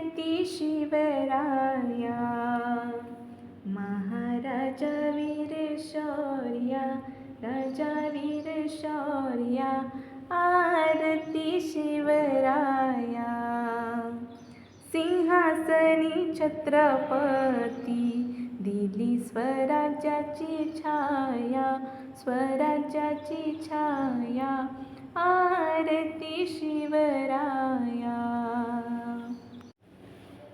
आरती शिवराया, महाराजा वीर शौर्या, राजा वीर शौर्या, आरती शिवराया. सिंहासनी छत्रपती, दिली स्वराज्याची छाया, स्वराज्याची छाया, आरती शिवराया.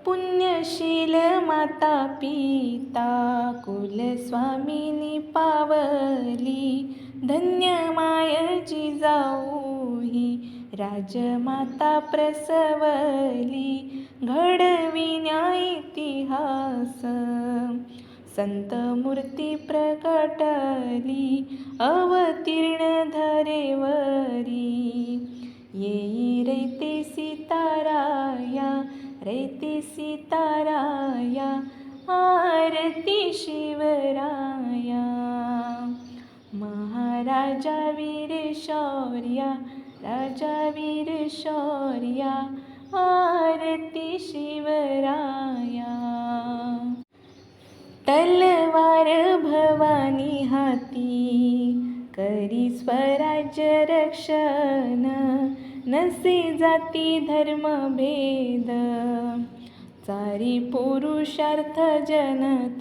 पुण्यशील माता पिता, कुलस्वामिनी पावली, धन्य माय जिजाऊ ही, राजमाता प्रसवली, घडविण्या इतिहास, संत मूर्ती प्रकटली, अवतीर्ण धरेवरी, येई रैते सीताराया, रैते सीताराया, आरती शिवराया. महाराजा वीर शौर्या, राजा वीर शौर्या, आरती शिवराया. तलवार भवानी हाती, करी स्वराज्य रक्षण, नसे जाती धर्मभेद, चारी पुरुषार्थ जनत,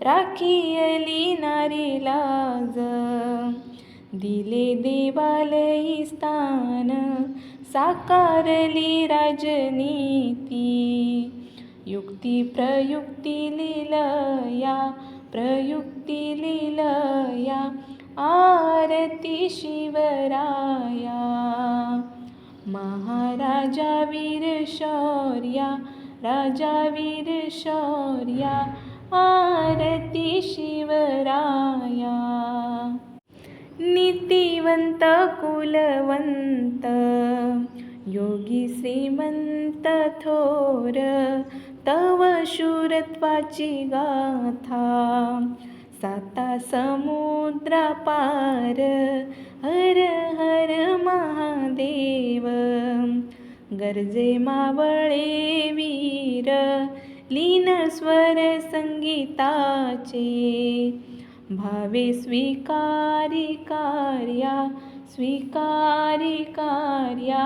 राखियली नारी लाज, दिले देवालयी स्थान, साकारली राजनीती, युक्ती प्रयुक्ती लीलया, प्रयुक्ती लीलया, आरती शिवराया. महाराजा वीर शौर्या, राजा वीर शौर्या, आरती शिवराया. नीतिवंत कुलवंत, योगी श्रीमंत थोर, तव शूरत्वाची गाथा, साता समुद्रा पार, हर हर महादेव, गर्जे मावळे वीर, लीन स्वर संगीताचे, भावे स्वीकारी कार्या, स्वीकारी कार्या,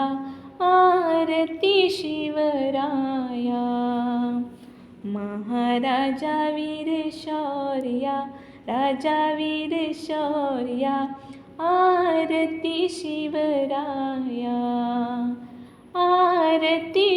आरती शिवराया. महाराजा वीर शौर्या, राजा वीर शौर्या, आरती शिवराया, आरती